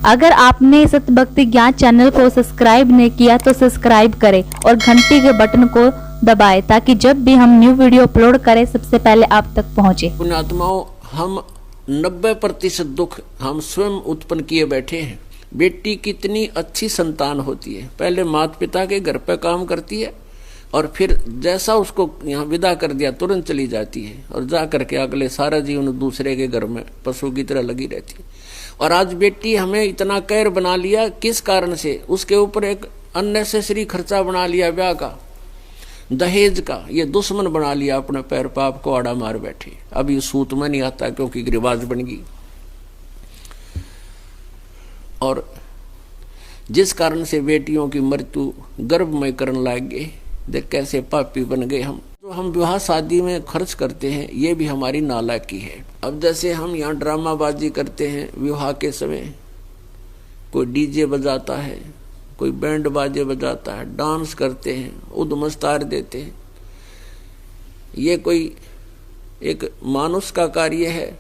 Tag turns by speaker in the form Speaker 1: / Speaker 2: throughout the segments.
Speaker 1: अगर आपने सतभक्ति ज्ञान चैनल को सब्सक्राइब नहीं किया तो सब्सक्राइब करें और घंटी के बटन को दबाएं ताकि जब भी हम न्यू वीडियो अपलोड करें सबसे पहले आप तक पहुंचे।
Speaker 2: पुण्यात्माओं, हम 90% दुख हम स्वयं उत्पन्न किए बैठे हैं। बेटी कितनी अच्छी संतान होती है, पहले माता पिता के घर पे काम करती है और फिर जैसा उसको यहाँ विदा कर दिया तुरंत चली जाती है और जा करके अगले सारा जीवन दूसरे के घर में पशु की तरह लगी रहती है। और आज बेटी हमें इतना कैर बना लिया, किस कारण से? उसके ऊपर एक अननेसेसरी खर्चा बना लिया, ब्याह का, दहेज का, ये दुश्मन बना लिया, अपने पैर पाप को आड़ा मार बैठे। अब ये सूत में नहीं आता क्योंकि रिवाज बन गई। और जिस कारण से बेटियों की मृत्यु गर्भ में करने लग गए, देख कैसे पापी बन गए हम। जो हम विवाह शादी में खर्च करते हैं ये भी हमारी नालायकी है। अब जैसे हम यहाँ ड्रामाबाजी करते हैं विवाह के समय, कोई डीजे बजाता है, कोई बैंड बाजे बजाता है, डांस करते हैं, उद्मस्तार देते हैं, ये कोई एक मानुष का कार्य है?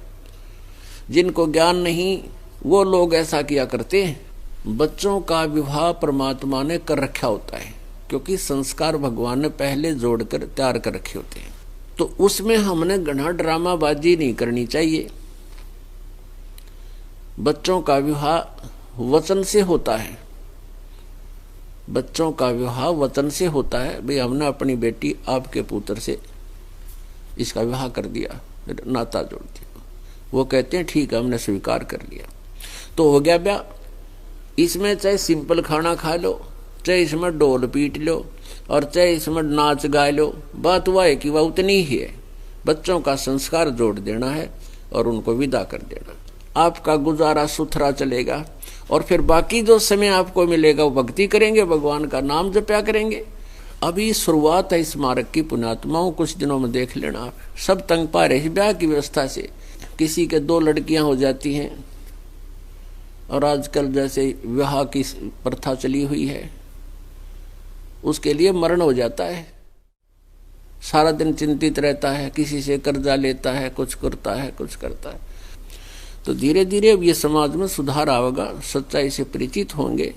Speaker 2: जिनको ज्ञान नहीं वो लोग ऐसा किया करते हैं। बच्चों का विवाह परमात्मा ने कर रखा होता है क्योंकि संस्कार भगवान ने पहले जोड़कर तैयार कर रखे होते हैं। तो उसमें हमने घना ड्रामाबाजी नहीं करनी चाहिए। बच्चों का विवाह वचन से होता है, बच्चों का विवाह वचन से होता है। भाई हमने अपनी बेटी आपके पुत्र से इसका विवाह कर दिया, नाता जोड़ दिया, वो कहते हैं ठीक है हमने स्वीकार कर लिया, तो हो गया ब्याह। इसमें चाहे सिंपल खाना खा लो, चाहे इसमें ढोल पीट लो और चाहे इसमें नाच गा लो, बात वह है कि वह उतनी ही है। बच्चों का संस्कार जोड़ देना है और उनको विदा कर देना, आपका गुजारा सुथरा चलेगा। और फिर बाकी जो समय आपको मिलेगा वो भक्ति करेंगे, भगवान का नाम जपया करेंगे। अभी शुरुआत है स्मारक की, पुण्यात्माओं कुछ दिनों में देख लेना आप। सब तंग पा रहे ब्याह की व्यवस्था से, किसी के 2 लड़कियां हो जाती हैं और आजकल जैसे विवाह की प्रथा चली हुई है उसके लिए मरण हो जाता है। सारा दिन चिंतित रहता है, किसी से कर्जा लेता है, कुछ करता है, कुछ करता है। तो धीरे धीरे अब ये समाज में सुधार आएगा, सच्चाई से परिचित होंगे,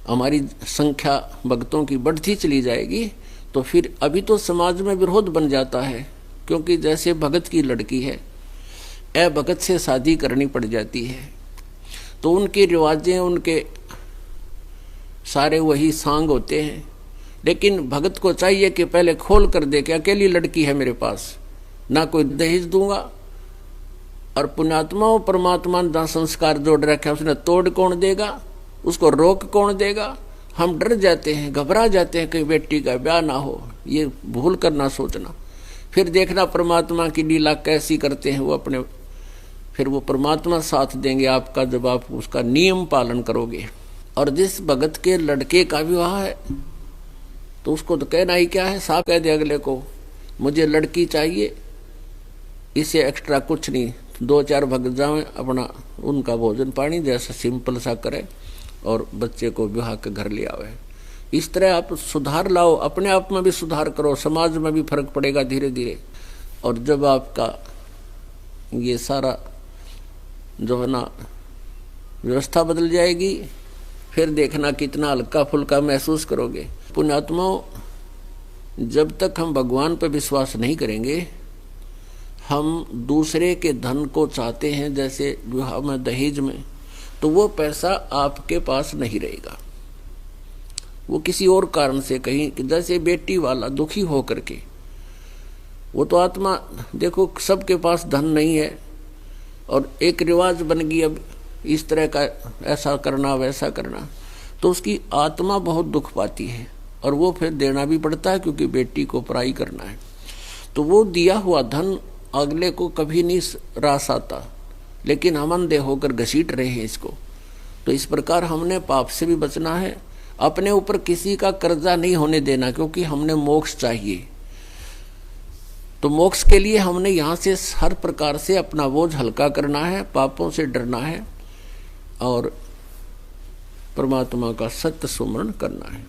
Speaker 2: हमारी संख्या भक्तों की बढ़ती चली जाएगी। तो फिर अभी तो समाज में विरोध बन जाता है क्योंकि जैसे भगत की लड़की है, भगत से शादी करनी पड़ जाती है, तो उनके रिवाजें, उनके सारे वही सांग होते हैं। लेकिन भगत को चाहिए कि पहले खोल कर दे कि अकेली लड़की है मेरे पास, ना कोई दहेज दूंगा। और पुण्यात्मा परमात्मा ने जहाँ संस्कार जोड़ रखे उसने तोड़ कौन देगा, उसको रोक कौन देगा? हम डर जाते हैं, घबरा जाते हैं कि बेटी का ब्याह ना हो, ये भूल कर ना सोचना। फिर देखना परमात्मा की लीला कैसी करते हैं वो अपने, फिर वो परमात्मा साथ देंगे आपका जब आप उसका नियम पालन करोगे। और जिस भगत के लड़के का विवाह है तो उसको तो कहना ही क्या है, साफ कह दे अगले को मुझे लड़की चाहिए, इसे एक्स्ट्रा कुछ नहीं, 2-4 भगत जाए अपना उनका भोजन पानी जैसा सिंपल सा करे और बच्चे को विवाह के घर ले आवे। इस तरह आप सुधार लाओ, अपने आप में भी सुधार करो, समाज में भी फर्क पड़ेगा धीरे धीरे। और जब आपका ये सारा जो है ना व्यवस्था बदल जाएगी, फिर देखना कितना हल्का फुल्का महसूस करोगे। पुण्यात्माओं, जब तक हम भगवान पर विश्वास नहीं करेंगे, हम दूसरे के धन को चाहते हैं, जैसे विवाह में दहेज में, तो वो पैसा आपके पास नहीं रहेगा, वो किसी और कारण से कहीं, जैसे बेटी वाला दुखी हो करके, वो तो आत्मा, देखो सबके पास धन नहीं है और एक रिवाज बन गई अब इस तरह का, ऐसा करना वैसा करना, तो उसकी आत्मा बहुत दुख पाती है और वो फिर देना भी पड़ता है क्योंकि बेटी को पराई करना है। तो वो दिया हुआ धन अगले को कभी नहीं रास आता, लेकिन हम अंधे होकर घसीट रहे हैं इसको। तो इस प्रकार हमने पाप से भी बचना है, अपने ऊपर किसी का कर्जा नहीं होने देना, क्योंकि हमने मोक्ष चाहिए। तो मोक्ष के लिए हमने यहाँ से हर प्रकार से अपना बोझ हल्का करना है, पापों से डरना है और परमात्मा का सत्य सुमरण करना है।